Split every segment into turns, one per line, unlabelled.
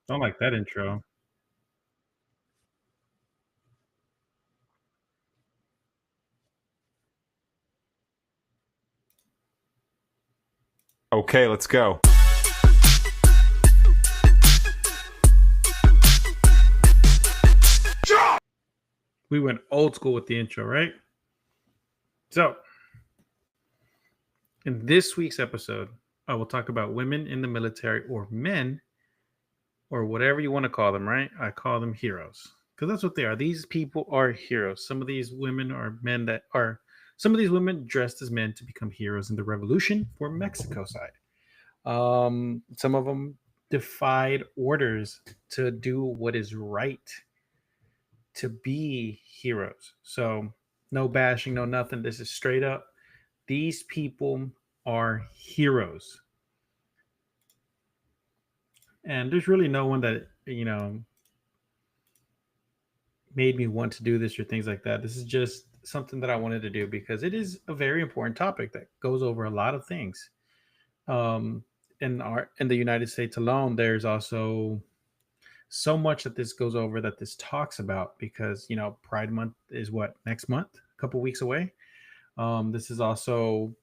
Don't like that intro.
Okay, let's go.
We went old school with the intro, right? So, in this week's episode, I will talk about women in the military or men or whatever you want to call them, right? I call them heroes because that's what they are. These people are heroes. Some of these women are men that are, some of these women dressed as men to become heroes in the revolution for Mexico side. Some of them defied orders to do what is right, to be heroes. So no bashing, no nothing. This is straight up. These people are heroes. And there's really no one that, made me want to do this or things like that. This is just something that I wanted to do because it is a very important topic that goes over a lot of things. Um, in the United States alone, there's also so much that this goes over that this talks about because Pride Month is what, next month, a couple weeks away. This is also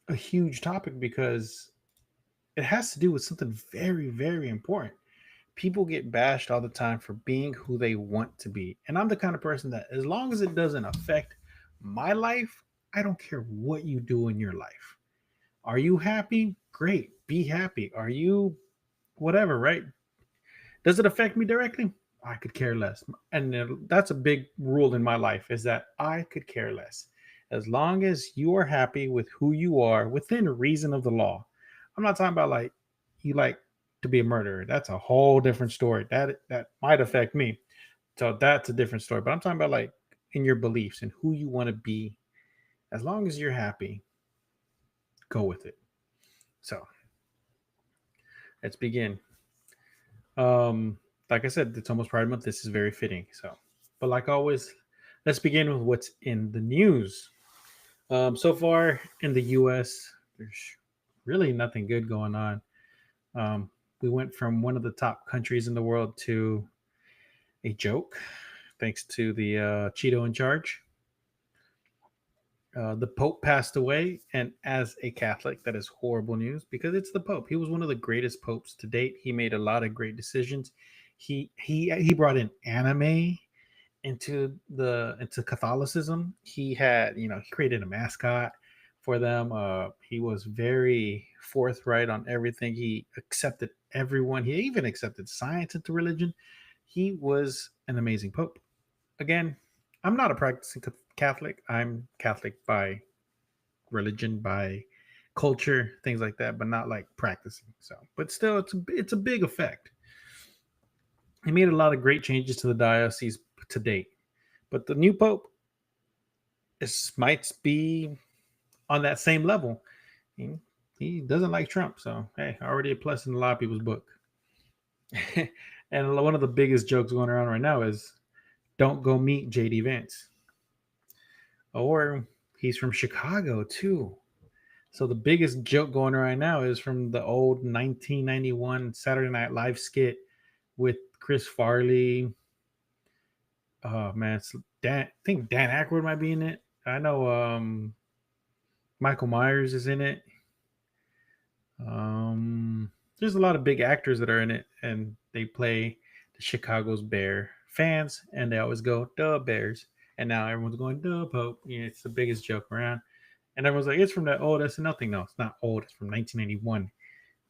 a huge topic because it has to do with something very, very important. People get bashed all the time for being who they want to be. And I'm the kind of person that, as long as it doesn't affect my life, I don't care what you do in your life. Are you happy? Great. Be happy. Are you whatever, right? Does it affect me directly? I could care less. And that's a big rule in my life is that I could care less. As long as you are happy with who you are within reason of the law. I'm not talking about like you like to be a murderer. That's a whole different story. That might affect me. So that's a different story. But I'm talking about like in your beliefs and who you want to be. As long as you're happy, go with it. So let's begin. Um, like I said, it's almost Pride Month. This is very fitting. So, but like always, let's begin with what's in the news. So far in the U.S., there's really nothing good going on. Um, we went from one of the top countries in the world to a joke, thanks to the Cheeto in charge. The Pope passed away, and as a Catholic, that is horrible news because it's the Pope. He was one of the greatest popes to date. He made a lot of great decisions. He brought in anime into Catholicism. He had he created a mascot for them. He was very forthright on everything. He accepted everyone. He even accepted science into religion. He was an amazing pope. Again, I'm not a practicing Catholic. I'm Catholic by religion, by culture, things like that, but not like practicing. So, but still, it's a big effect. He made a lot of great changes to the diocese to date, but the new pope might be on that same level. He, he doesn't like Trump, so hey, already a plus in a lot of people's book. And one of the biggest jokes going around right now is don't go meet JD Vance. Or he's from Chicago too. So the biggest joke going around now is from the old 1991 Saturday Night Live skit with Chris Farley. Oh man, it's Dan. I think Dan Aykroyd might be in it. I know Michael Myers is in it. There's a lot of big actors that are in it, and they play the Chicago's Bear fans, and they always go "Duh Bears," and now everyone's going "Duh Pope." It's the biggest joke around, and everyone's like, "It's from that old SNL thing." No, it's not old. It's from 1991.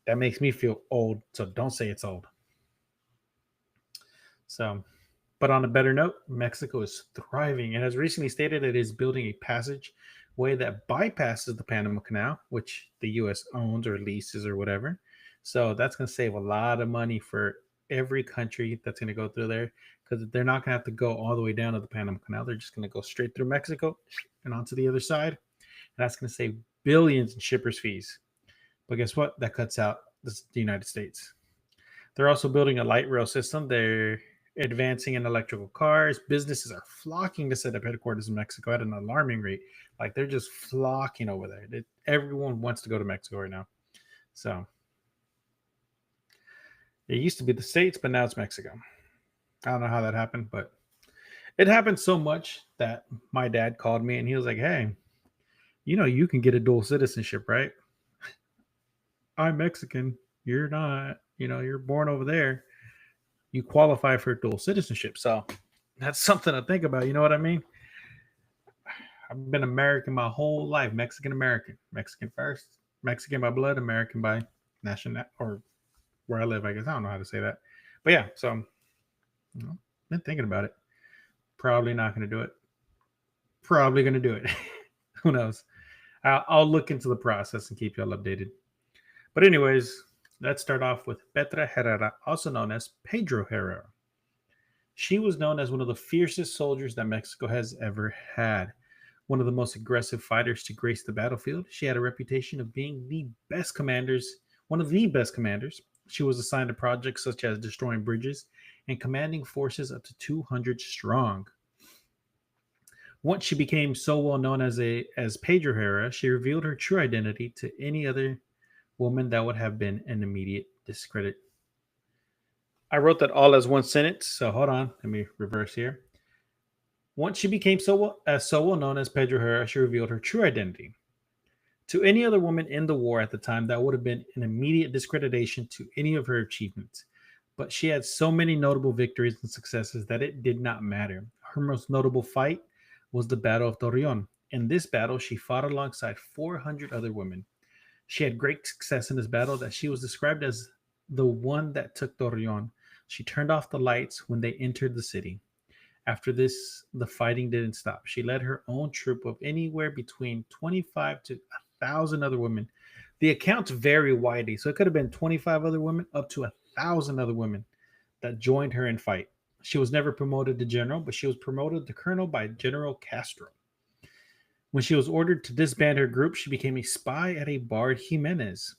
That makes me feel old, so don't say it's old. So, but on a better note, Mexico is thriving and has recently stated it is building a passageway that bypasses the Panama Canal, which the U.S. owns or leases or whatever. So that's going to save a lot of money for every country that's going to go through there because they're not going to have to go all the way down to the Panama Canal. They're just going to go straight through Mexico and onto the other side. And that's going to save billions in shippers' fees. But guess what? That cuts out the United States. They're also building a light rail system. They're advancing in electrical cars. Businesses are flocking to set up headquarters in Mexico at an alarming rate. Like they're just flocking over there. Everyone wants to go to Mexico right now. So It used to be the States, but now it's Mexico. I don't know how that happened, but it happened so much that my dad called me and he was like, "Hey, you can get a dual citizenship, right? I'm Mexican. You're not. You're born over there. You qualify for dual citizenship." So that's something to think about. You know what I mean? I've been American my whole life, Mexican American, Mexican first, Mexican by blood, American by national or where I live. I guess I don't know how to say that, but yeah. So been thinking about it. Probably not going to do it. Probably going to do it. Who knows? I'll look into the process and keep y'all updated. But anyways, let's start off with Petra Herrera, also known as Pedro Herrera. She was known as one of the fiercest soldiers that Mexico has ever had. One of the most aggressive fighters to grace the battlefield. She had a reputation of being one of the best commanders. She was assigned to projects such as destroying bridges and commanding forces up to 200 strong. Once she became so well known as Pedro Herrera, she revealed her true identity to any other woman that would have been an immediate discredit. I wrote that all as one sentence, so hold on, let me reverse here. Once she became so well known as Pedro Herrera, she revealed her true identity. To any other woman in the war at the time, that would have been an immediate discreditation to any of her achievements. But she had so many notable victories and successes that it did not matter. Her most notable fight was the Battle of Torreon. In this battle, she fought alongside 400 other women. She had great success in this battle that she was described as the one that took Torreon. She turned off the lights when they entered the city. After this, the fighting didn't stop. She led her own troop of anywhere between 25 to 1,000 other women. The accounts vary widely, so it could have been 25 other women up to 1,000 other women that joined her in fight. She was never promoted to general, but she was promoted to colonel by General Castro. When she was ordered to disband her group, she became a spy at a bar Jimenez,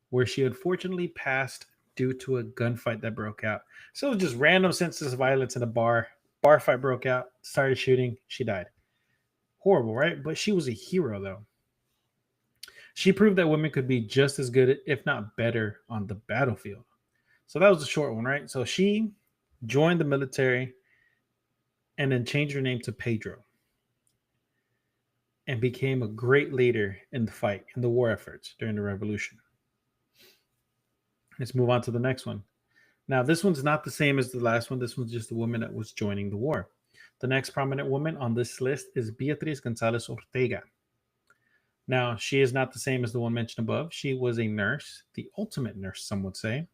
where she unfortunately passed due to a gunfight that broke out. So it was just random senseless violence in a bar. Bar fight broke out, started shooting, she died. Horrible, right? But she was a hero, though. She proved that women could be just as good, if not better, on the battlefield. So that was a short one, right? So she joined the military and then changed her name to Pedro and became a great leader in the fight, in the war efforts during the revolution. Let's move on to the next one. Now, this one's not the same as the last one. This one's just a woman that was joining the war. The next prominent woman on this list is Beatriz Gonzalez Ortega. Now, she is not the same as the one mentioned above. She was a nurse, the ultimate nurse, some would say.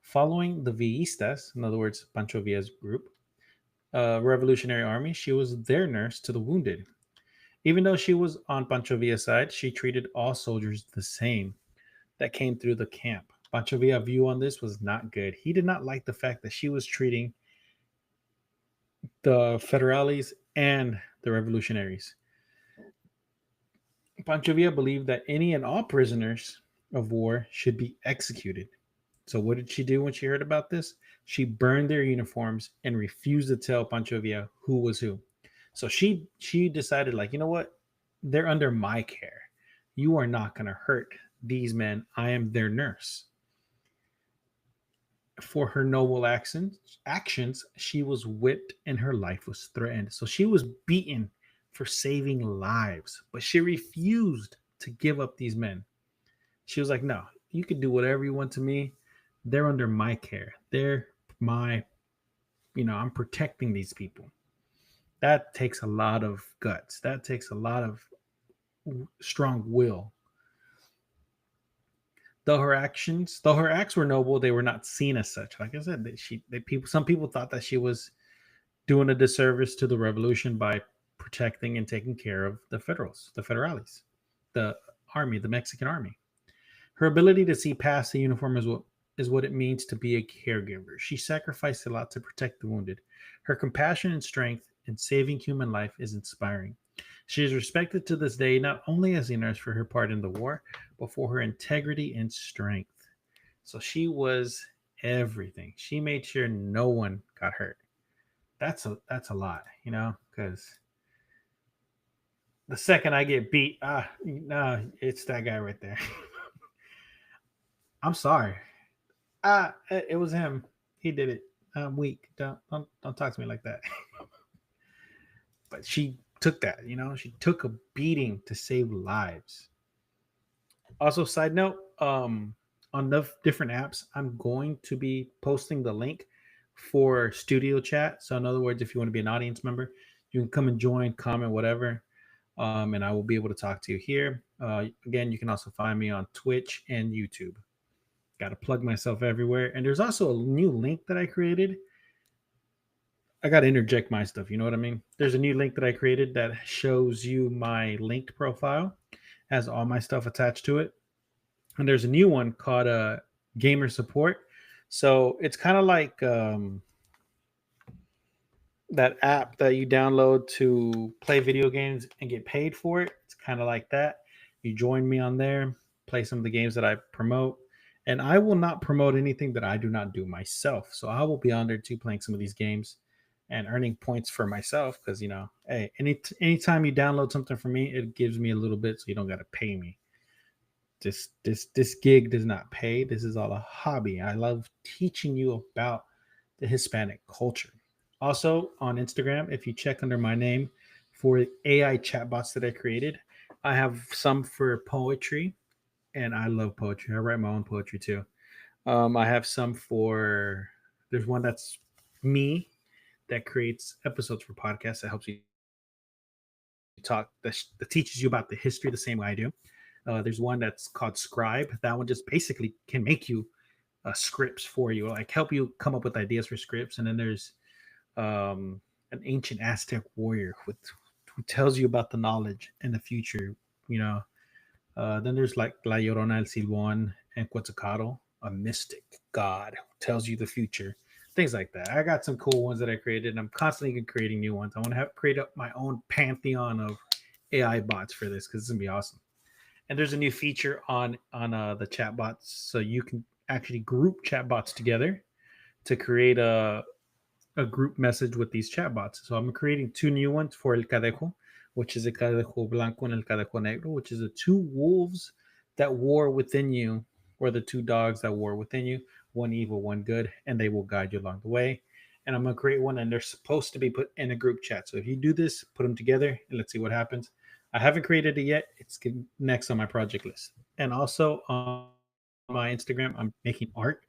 Following the Villistas, in other words, Pancho Villa's group, Revolutionary Army, she was their nurse to the wounded. Even though she was on Pancho Villa's side, she treated all soldiers the same that came through the camp. Pancho Villa's view on this was not good. He did not like the fact that she was treating the Federales and the revolutionaries. Pancho Villa believed that any and all prisoners of war should be executed. So what did she do when she heard about this? She burned their uniforms and refused to tell Pancho Villa who was who. So she decided, like, you know what? They're under my care. You are not going to hurt these men. I am their nurse. For her noble actions, she was whipped and her life was threatened. So she was beaten for saving lives, but she refused to give up these men. She was like, no, you can do whatever you want to me. They're under my care. They're my, I'm protecting these people. That takes a lot of guts. That takes a lot of strong will. Though her acts were noble, they were not seen as such. Like I said, some people thought that she was doing a disservice to the revolution by protecting and taking care of the federales, the army, the Mexican army. Her ability to see past the uniform is what it means to be a caregiver. She sacrificed a lot to protect the wounded. Her compassion and strength in saving human life is inspiring. She is respected to this day not only as a nurse for her part in the war, but for her integrity and strength. So she was everything. She made sure no one got hurt. That's a lot, because the second I get beat, no, it's that guy right there. I'm sorry. It was him. He did it. I'm weak. Don't talk to me like that. But she took that. She took a beating to save lives. Also, side note, on the different apps, I'm going to be posting the link for Studio Chat. So, in other words, if you want to be an audience member, you can come and join, comment, whatever, and I will be able to talk to you here. Again, you can also find me on Twitch and YouTube. Got to plug myself everywhere. And there's also a new link that I created. I got to interject my stuff. You know what I mean? There's a new link that I created that shows you my linked profile, has all my stuff attached to it. And there's a new one called Gamer Support. So it's kind of like that app that you download to play video games and get paid for it. It's kind of like that. You join me on there, play some of the games that I promote, and I will not promote anything that I do not do myself. So I will be on there too, playing some of these games and earning points for myself because hey, anytime you download something from me, it gives me a little bit, so you don't got to pay me. This gig does not pay. This is all a hobby. I love teaching you about the Hispanic culture. Also on Instagram, if you check under my name for AI chatbots that I created, I have some for poetry, and I love poetry. I write my own poetry too. I have some for. There's one that's me that creates episodes for podcasts that helps you talk that teaches you about the history the same way I do. There's one that's called Scribe. That one just basically can make you scripts for you, like help you come up with ideas for scripts. And then there's an ancient Aztec warrior who tells you about the knowledge and the future. You know, then there's like La Llorona, El Silbón, and Quetzalcoatl, a mystic god who tells you the future. Things like that. I got some cool ones that I created, and I'm constantly creating new ones. I want to create up my own pantheon of AI bots for this because it's gonna be awesome. And there's a new feature on the chat bots, so you can actually group chat bots together to create a group message with these chat bots. So I'm creating two new ones for El Cadejo, which is El Cadejo Blanco and El Cadejo Negro, which is the two wolves that war within you, or the two dogs that war within you, one evil, one good, and they will guide you along the way. And I'm going to create one, and they're supposed to be put in a group chat. So if you do this, put them together, and let's see what happens. I haven't created it yet. It's next on my project list. And also on my Instagram, I'm making art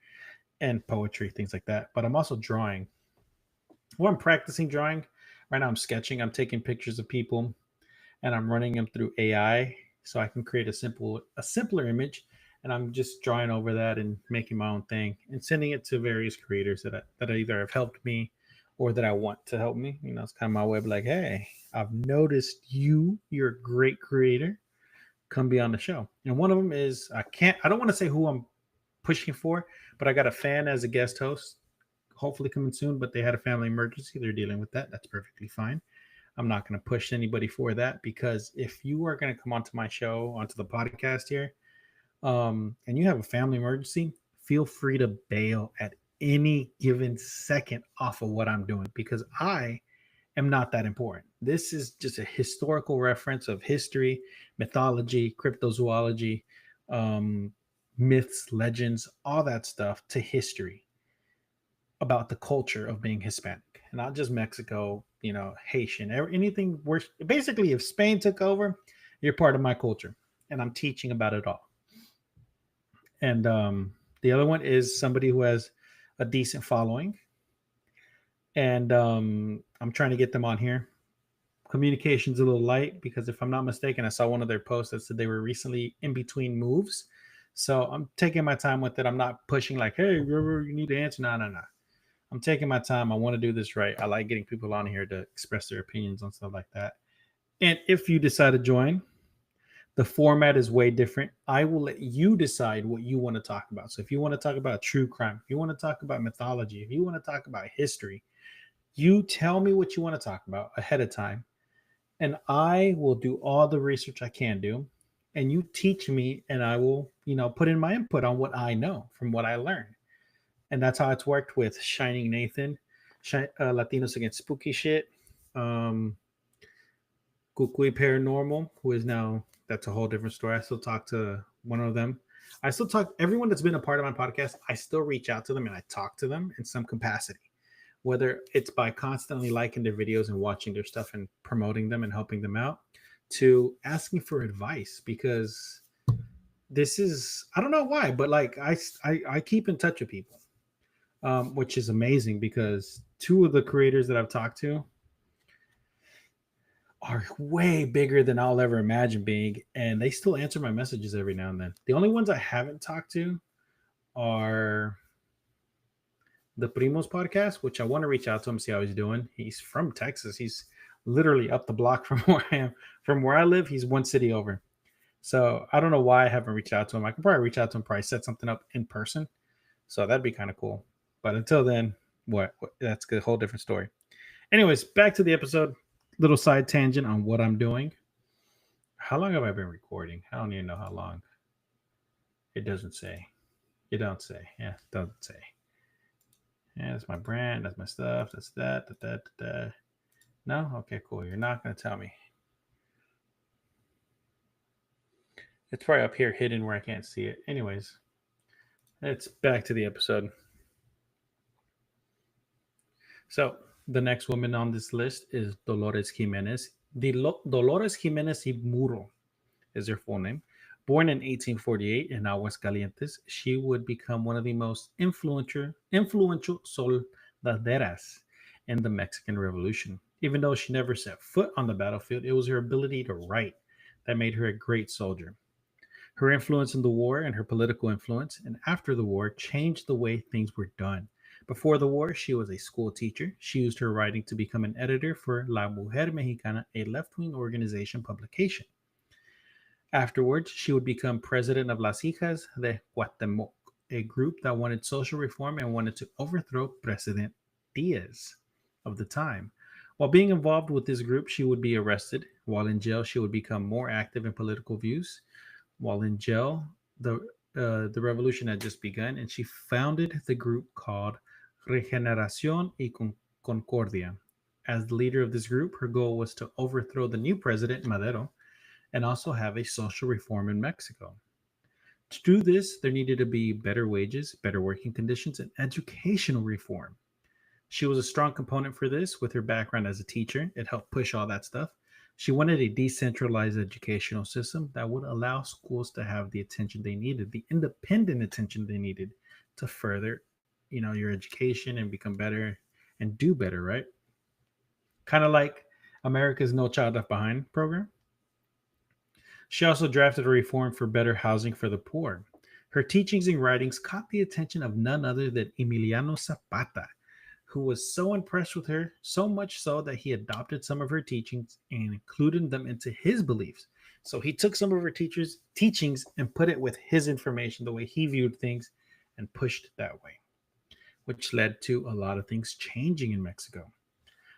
and poetry, things like that. But I'm also drawing. Well, I'm practicing drawing. Right now, I'm sketching. I'm taking pictures of people, and I'm running them through AI so I can create a simpler image. And I'm just drawing over that and making my own thing and sending it to various creators that either have helped me or that I want to help me. It's kind of my way of like, hey, I've noticed you're a great creator. Come be on the show. And one of them is I don't want to say who I'm pushing for, but I got a fan as a guest host, hopefully coming soon, but they had a family emergency. They're dealing with that. That's perfectly fine. I'm not going to push anybody for that, because if you are going to come onto my show, onto the podcast here, and you have a family emergency, feel free to bail at any given second off of what I'm doing, because I am not that important. This is just a historical reference of history, mythology, cryptozoology, um, myths, legends, all that stuff to history about the culture of being Hispanic, and not just Mexico, Haitian, anything worse. Basically, if Spain took over, you're part of my culture, and I'm teaching about it all. And the other one is somebody who has a decent following, and I'm trying to get them on here. Communication's a little light because, if I'm not mistaken, I saw one of their posts that said they were recently in between moves. So I'm taking my time with it. I'm not pushing like, hey, you need to answer. No. I'm taking my time. I want to do this right. I like getting people on here to express their opinions on stuff like that. And if you decide to join, the format is way different. I will let you decide what you want to talk about. So if you want to talk about true crime, if you want to talk about mythology, if you want to talk about history, you tell me what you want to talk about ahead of time. And I will do all the research I can do. And you teach me, and I will, put in my input on what I know from what I learned. And that's how it's worked with Shining Nathan, Latinos Against Spooky Shit, Kukui Paranormal, who is now, that's a whole different story. I still talk to one of them. I still talk everyone that's been a part of my podcast. I still reach out to them and I talk to them in some capacity, whether it's by constantly liking their videos and watching their stuff and promoting them and helping them out, to asking for advice because this is I don't know why, but like I keep in touch with people, which is amazing because two of the creators that I've talked to are way bigger than I'll ever imagine being, and they still answer my messages every now and then. The only ones I haven't talked to are the Primos podcast, which I want to reach out to him, see how he's doing. He's from Texas. He's literally up the block from where I am. From where I live, he's one city over. So I don't know why I haven't reached out to him. I could probably reach out to him, probably set something up in person. So that'd be kind of cool. But until then, what that's a whole different story. Anyways, back to the episode. Little side tangent on what I'm doing. How long have I been recording? I don't even know how long. It doesn't say. It don't say. Yeah, it doesn't say. Yeah, that's my brand. That's my stuff. That's that. No? Okay, cool. You're not going to tell me. It's probably up here hidden where I can't see it. Anyways, it's back to the episode. So the next woman on this list is Dolores Jimenez. Dolores Jimenez y Muro is her full name. Born in 1848 in Aguascalientes, she would become one of the most influential soldaderas in the Mexican Revolution. Even though she never set foot on the battlefield, it was her ability to write that made her a great soldier. Her influence in the war and her political influence, and after the war, changed the way things were done. Before the war, she was a school teacher. She used her writing to become an editor for La Mujer Mexicana, a left wing organization publication. Afterwards, she would become president of Las Hijas de Cuauhtemoc, a group that wanted social reform and wanted to overthrow President Diaz of the time. While being involved with this group, she would be arrested. While in jail, she would become more active in political views. While in jail, the revolution had just begun, and she founded the group called Regeneración y Concordia. As the leader of this group, her goal was to overthrow the new president, Madero, and also have a social reform in Mexico. To do this, there needed to be better wages, better working conditions, and educational reform. She was a strong component for this with her background as a teacher. It helped push all that stuff. She wanted a decentralized educational system that would allow schools to have the attention they needed, the independent attention they needed to further, your education and become better and do better, right? Kind of like America's No Child Left Behind program. She also drafted a reform for better housing for the poor. Her teachings and writings caught the attention of none other than Emiliano Zapata, who was so impressed with her, so much so that he adopted some of her teachings and included them into his beliefs. So he took some of her teachings and put it with his information, the way he viewed things, and pushed it that way, which led to a lot of things changing in Mexico.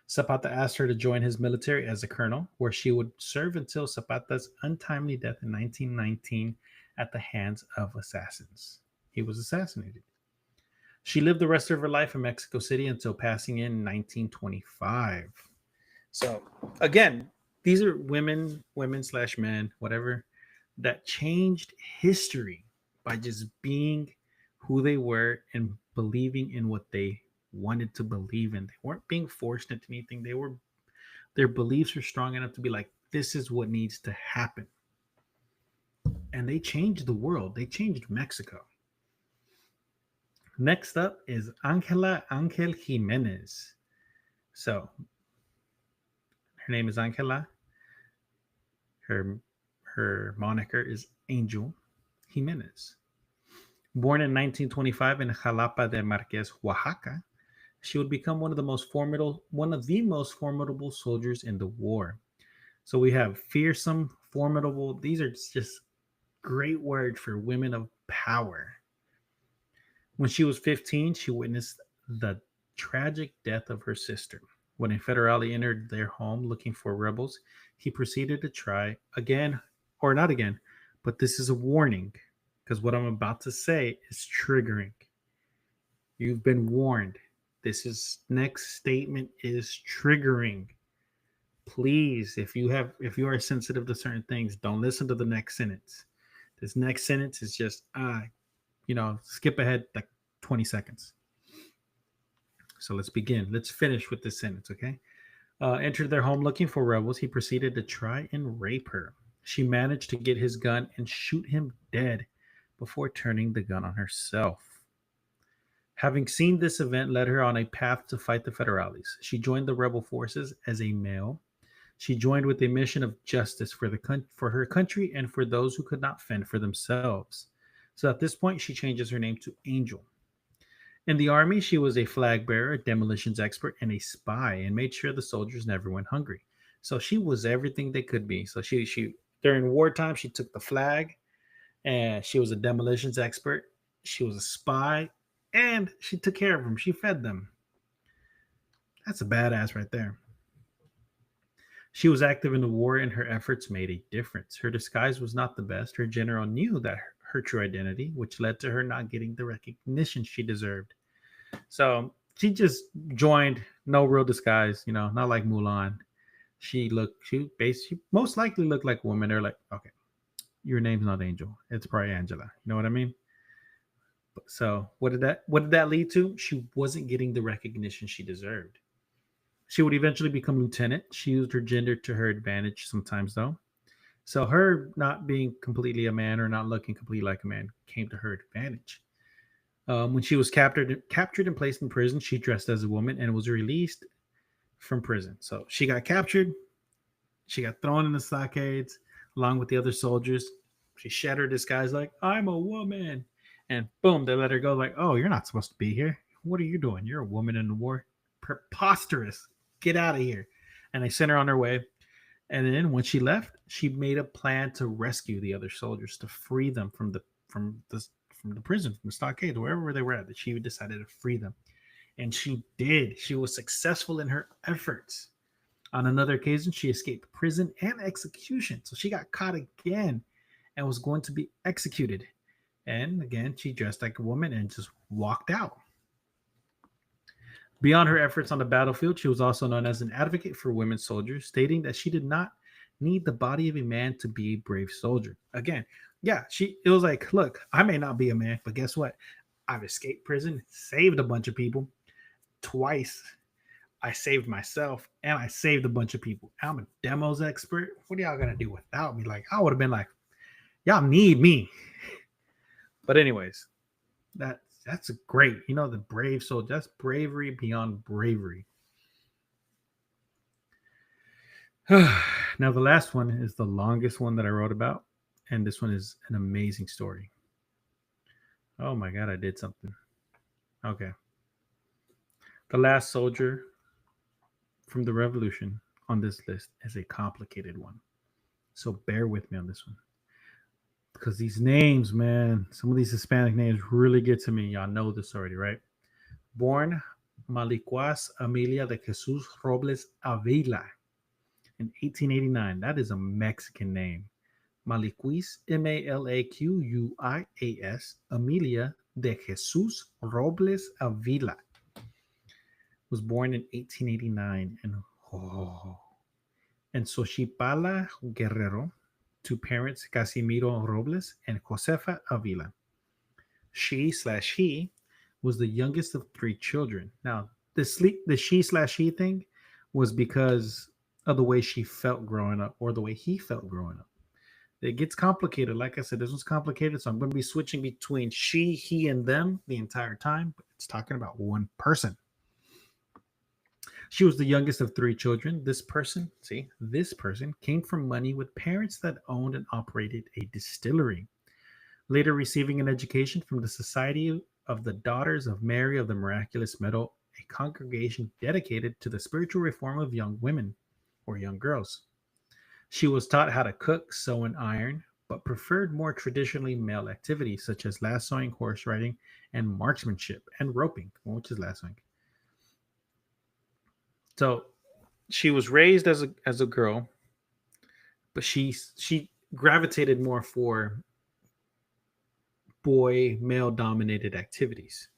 Zapata asked her to join his military as a colonel, where she would serve until Zapata's untimely death in 1919 at the hands of assassins. He was assassinated. She lived the rest of her life in Mexico City until passing in 1925. So, again, these are women slash men, whatever, that changed history by just being who they were and believing in what they wanted to believe in. They weren't being forced into anything. Their beliefs were strong enough to be like, this is what needs to happen. And they changed the world. They changed Mexico. Next up is Angela Angel Jimenez. So her name is Angela. Her moniker is Angel Jimenez. Born in 1925 in Jalapa de Marquez, Oaxaca, she would become one of the most formidable soldiers in the war. So we have fearsome, formidable. These are just great words for women of power. When she was 15, she witnessed the tragic death of her sister. When a federale entered their home looking for rebels, he proceeded to try again, or not again, but this is a warning, because what I'm about to say is triggering. You've been warned. This next statement is triggering. Please, if you are sensitive to certain things, don't listen to the next sentence. This next sentence is just skip ahead like 20 seconds. So let's begin. Let's finish with this sentence, okay? Entered their home looking for rebels. He proceeded to try and rape her. She managed to get his gun and shoot him dead before turning the gun on herself. Having seen this event led her on a path to fight the Federales. She joined the rebel forces as a male. She joined with a mission of justice for her country and for those who could not fend for themselves. So at this point, she changes her name to Angel. In the army, she was a flag bearer, a demolitions expert, and a spy, and made sure the soldiers never went hungry. So she was everything they could be. So she during wartime, she took the flag, and she was a demolitions expert. She was a spy, and she took care of them. She fed them. That's a badass right there. She was active in the war, and her efforts made a difference. Her disguise was not the best. Her general knew that her true identity, which led to her not getting the recognition she deserved. So she just joined, no real disguise, not like Mulan. She most likely looked like a woman. They're like, okay, your name's not Angel, it's probably Angela. You know what I mean? So what did that lead to? She wasn't getting the recognition she deserved. She would eventually become lieutenant. She used her gender to her advantage sometimes, though. So her not being completely a man or not looking completely like a man came to her advantage. When she was captured and placed in prison, she dressed as a woman and was released from prison. So she got captured. She got thrown in the stockades along with the other soldiers. She shed her disguise like, I'm a woman. And boom, they let her go like, oh, you're not supposed to be here. What are you doing? You're a woman in the war. Preposterous. Get out of here. And they sent her on her way. And then when she left, she made a plan to rescue the other soldiers, to free them from the prison, from the stockade, wherever they were at. That she decided to free them. And she did. She was successful in her efforts. On another occasion, she escaped prison and execution. So she got caught again and was going to be executed. And again, she dressed like a woman and just walked out. Beyond her efforts on the battlefield, she was also known as an advocate for women soldiers, stating that she did not need the body of a man to be a brave soldier. Again, yeah, it was like, look, I may not be a man, but guess what? I've escaped prison, saved a bunch of people twice. I saved myself and I saved a bunch of people. I'm a demos expert. What are y'all gonna do without me? Like, I would have been like, y'all need me. But anyways, that's a great, the brave soldier. That's bravery beyond bravery. Now the last one is the longest one that I wrote about, and this one is an amazing story. Oh my god, I did something. Okay. The last soldier from the revolution on this list is a complicated one. So bear with me on this one. Because these names, man, some of these Hispanic names really get to me. Y'all know this already, right? Born Malicuas Amelia de Jesus Robles Avila in 1889. That is a Mexican name. Maliquis, Malaquuias, Amelia de Jesus Robles Avila. Was born in 1889 in Xochipala, Guerrero, to parents Casimiro Robles and Josefa Avila. She/he was the youngest of three children. Now, the she/he thing was because of the way she felt growing up, or the way he felt growing up. It gets complicated. Like I said, this was complicated, so I'm going to be switching between she, he, and them the entire time. But it's talking about one person. She was the youngest of three children. This person came from money with parents that owned and operated a distillery. Later receiving an education from the Society of the Daughters of Mary of the Miraculous Medal, a congregation dedicated to the spiritual reform of young women or young girls. She was taught how to cook, sew, and iron, but preferred more traditionally male activities such as lassoing, horse riding, and marksmanship, and roping, which is lassoing. So she was raised as a girl, but she gravitated more for male dominated activities.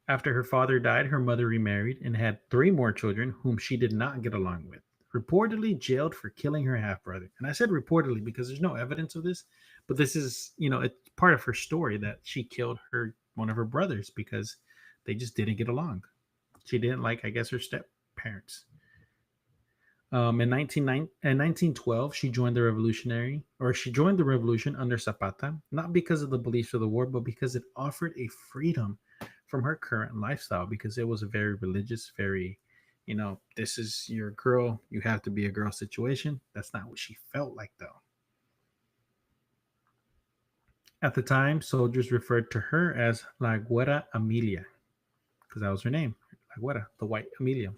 After her father died, her mother remarried and had three more children whom she did not get along with. reportedly jailed for killing her half brother. And I said reportedly because there's no evidence of this, but this is, it's part of her story that she killed one of her brothers because they just didn't get along. She didn't like, I guess, her step parents. In 1912, she joined the revolution under Zapata, not because of the beliefs of the war, but because it offered a freedom from her current lifestyle, because it was a very religious, very, this is your girl, you have to be a girl situation. That's not what she felt like, though. At the time, soldiers referred to her as La Güera Amelia, because that was her name, La Güera, the white Amelia.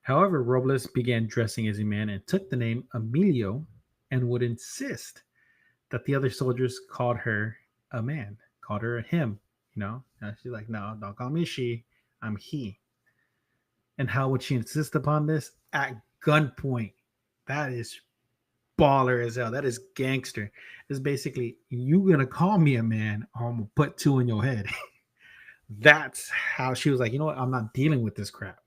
However, Robles began dressing as a man and took the name Emilio and would insist that the other soldiers called her a man, called her a him, And she's like, no, don't call me she, I'm he. And how would she insist upon this? At gunpoint. That is baller as hell. That is gangster. It's basically, you gonna call me a man or I'm gonna put two in your head. That's how she was like, you know what? I'm not dealing with this crap.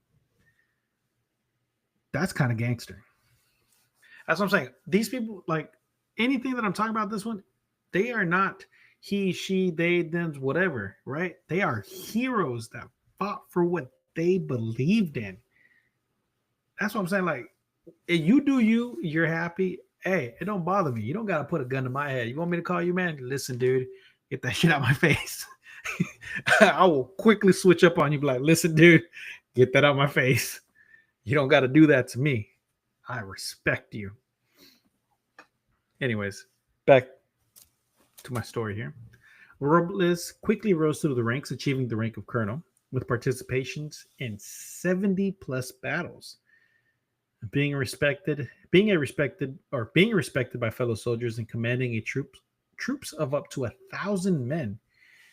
That's kind of gangster. That's what I'm saying. These people, like anything that I'm talking about, this one, they are not he, she, they, them, whatever, right? They are heroes that fought for what they believed in. That's what I'm saying. Like, if you do you, you're happy. Hey, it don't bother me. You don't got to put a gun to my head. You want me to call you, man? Listen, dude, get that shit out my face. I will quickly switch up on you. Be like, listen, dude, get that out my face. You don't got to do that to me. I respect you. Anyways, back to my story here. Robles quickly rose through the ranks, achieving the rank of colonel with participations in 70 plus battles. Being respected by fellow soldiers and commanding a troops of up to 1,000 men.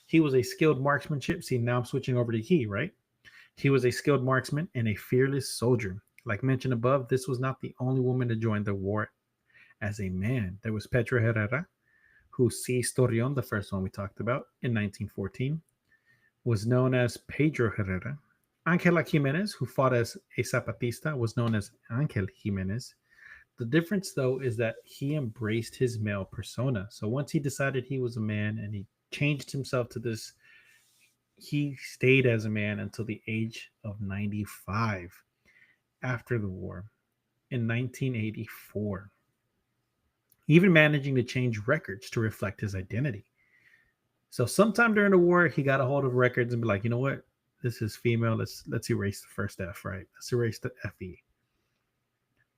He was a skilled marksmanship. See, now I'm switching over to he, right? He was a skilled marksman and a fearless soldier. Like mentioned above, this was not the only woman to join the war as a man. There was Pedro Herrera, who seized Torreon, the first one we talked about, in 1914, was known as Pedro Herrera. Angela Jimenez, who fought as a Zapatista, was known as Angel Jimenez. The difference, though, is that he embraced his male persona. So once he decided he was a man and he changed himself to this, he stayed as a man until the age of 95 after the war in 1984, even managing to change records to reflect his identity. So sometime during the war, he got a hold of records and be like, you know what? This is female. Let's erase the first F, right? Let's erase the FE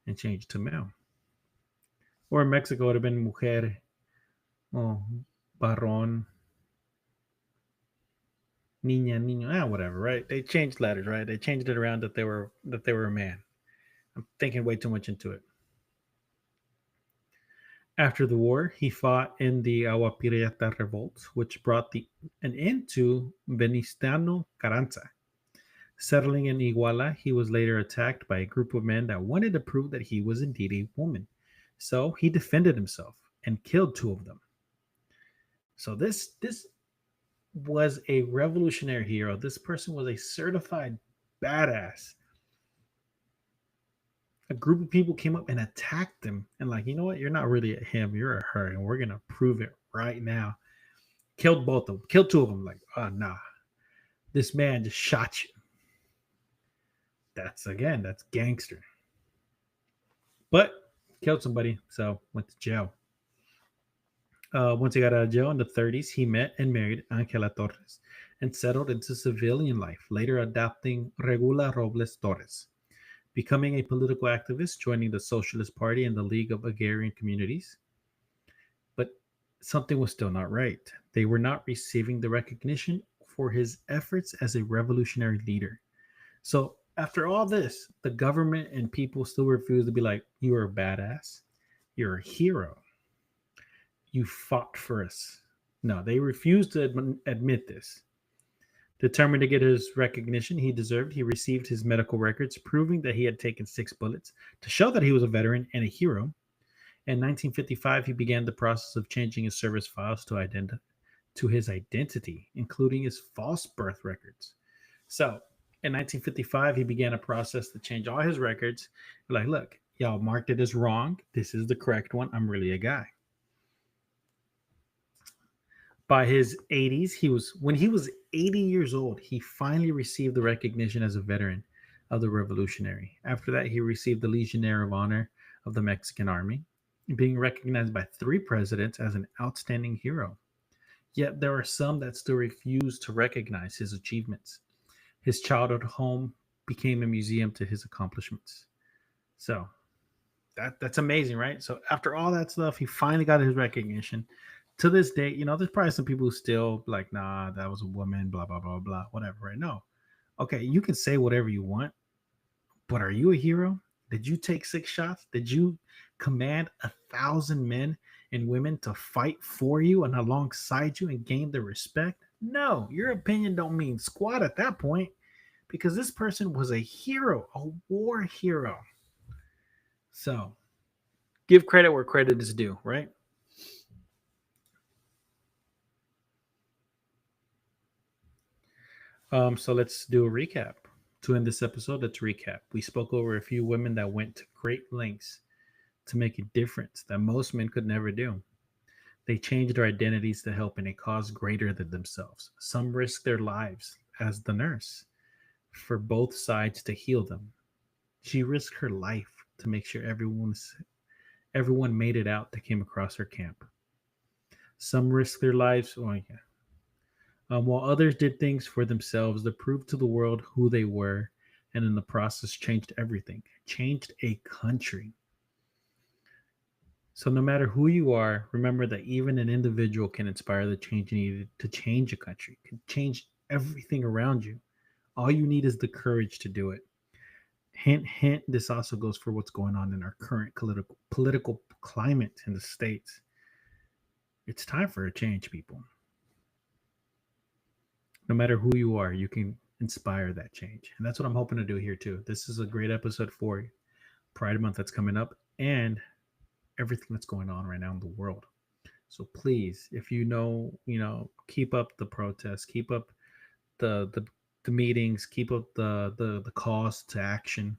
and change it to male. Or in Mexico, it would have been mujer, varón, niña, niño, whatever, right? They changed letters, right? They changed it around that they were a man. I'm thinking way too much into it. After the war, he fought in the Agua Prieta revolt, which brought an end to Venustiano Carranza. Settling in Iguala, he was later attacked by a group of men that wanted to prove that he was indeed a woman. So he defended himself and killed two of them. So this was a revolutionary hero. This person was a certified badass. A group of people came up and attacked him and like, you know what? You're not really a him. You're a her. And we're going to prove it right now. Killed both of them. Killed two of them. Like, oh, nah. This man just shot you. That's gangster. But killed somebody. So went to jail. Once he got out of jail in the 30s, he met and married Angela Torres and settled into civilian life, later adopting Regula Robles Torres, becoming a political activist, joining the Socialist Party and the League of Agrarian Communities. But something was still not right. They were not receiving the recognition for his efforts as a revolutionary leader. So after all this, the government and people still refused to be like, you are a badass. You're a hero. You fought for us. No, they refused to admit this. Determined to get his recognition he deserved, he received his medical records proving that he had taken 6 bullets to show that he was a veteran and a hero. In 1955, he began the process of changing his service files to his identity, including his false birth records. So In 1955, he began a process to change all his records. Like, look, y'all marked it as wrong. This is the correct one. I'm really a guy. By his 80s, when he was 80 years old, he finally received the recognition as a veteran of the Revolutionary. After that, he received the Legionnaire of Honor of the Mexican Army, being recognized by 3 presidents as an outstanding hero. Yet there are some that still refuse to recognize his achievements. His childhood home became a museum to his accomplishments. So that's amazing, right? So after all that stuff, he finally got his recognition. To this day, there's probably some people who still like, nah, that was a woman, blah blah blah blah, whatever, right? No, okay, you can say whatever you want, but are you a hero? Did you take 6 shots? Did you command 1,000 men and women to fight for you and alongside you and gain their respect? No, your opinion don't mean squat at that point because this person was a hero, a war hero. So give credit where credit is due, right? So let's do a recap. To end this episode, let's recap. We spoke over a few women that went to great lengths to make a difference that most men could never do. They changed their identities to help in a cause greater than themselves. Some risked their lives, as the nurse, for both sides to heal them. She risked her life to make sure everyone made it out that came across her camp. Some risked their lives, while others did things for themselves to prove to the world who they were, and in the process changed everything, changed a country. So, no matter who you are, remember that even an individual can inspire the change needed to change a country, can change everything around you. All you need is the courage to do it. Hint, hint, this also goes for what's going on in our current political climate in the States. It's time for a change, people. No matter who you are, you can inspire that change. And that's what I'm hoping to do here, too. This is a great episode for Pride Month that's coming up and everything that's going on right now in the world. So please, if keep up the protests, keep up the meetings, keep up the calls to action.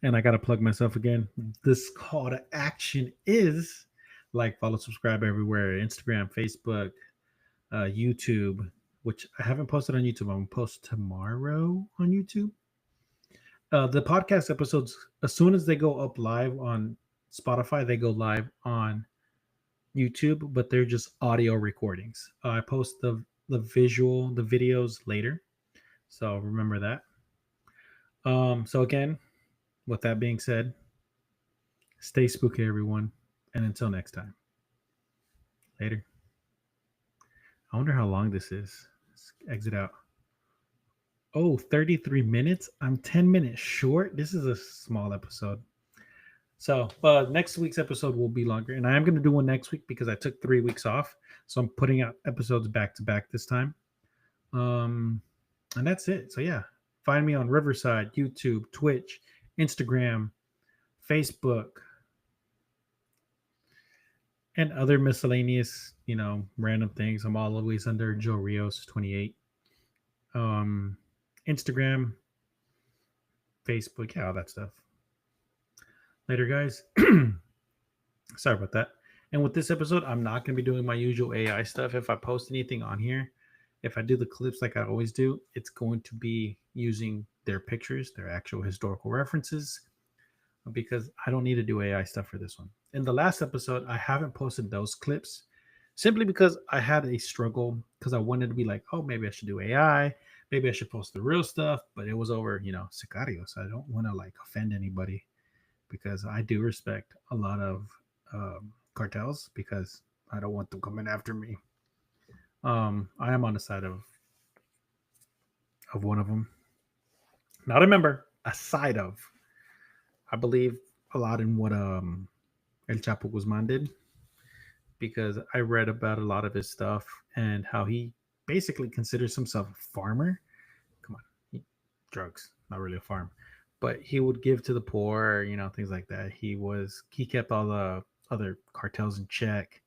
And I gotta plug myself again. This call to action is like, follow, subscribe everywhere: Instagram, Facebook, YouTube. Which I haven't posted on YouTube. I'm gonna post tomorrow on YouTube. The podcast episodes, as soon as they go up live on Spotify, they go live on YouTube, but they're just audio recordings. I post the videos later, so remember that. So again, with that being said, stay spooky, everyone, and until next time, later. I wonder how long this is. Let's exit out. Oh, 33 minutes. I'm 10 minutes short. This is a small episode. So next week's episode will be longer, and I am going to do one next week because I took 3 weeks off. So I'm putting out episodes back to back this time. And that's it. So yeah, find me on Riverside, YouTube, Twitch, Instagram, Facebook, and other miscellaneous, random things. I'm always under Joe Rios 28. Instagram, Facebook, yeah, all that stuff. Later, guys. Sorry about that. And with this episode, I'm not going to be doing my usual AI stuff. If I post anything on here, if I do the clips like I always do, it's going to be using their pictures, their actual historical references, because I don't need to do AI stuff for this one. In the last episode, I haven't posted those clips simply because I had a struggle because I wanted to be like, oh, maybe I should do AI. Maybe I should post the real stuff, but it was over, Sicario. So I don't want to offend anybody because I do respect a lot of cartels because I don't want them coming after me. I am on the side of one of them. Not a member, a side of. I believe a lot in what El Chapo Guzman did because I read about a lot of his stuff and how he basically considers himself a farmer. Come on, drugs, not really a farm, but he would give to the poor, things like that. He kept all the other cartels in check.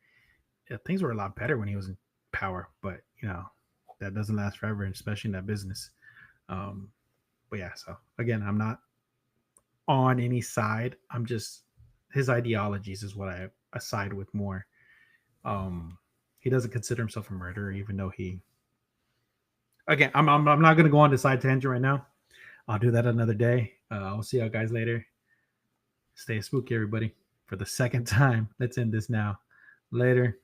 Yeah, things were a lot better when he was in power, but that doesn't last forever, especially in that business. Um, but yeah, so again, I'm not on any side. I'm just his ideologies is what I side with more. Um, he doesn't consider himself a murderer, even though he. Again, I'm not gonna go on the side tangent right now. I'll do that another day. I'll see you guys later. Stay spooky, everybody. For the second time, let's end this now. Later.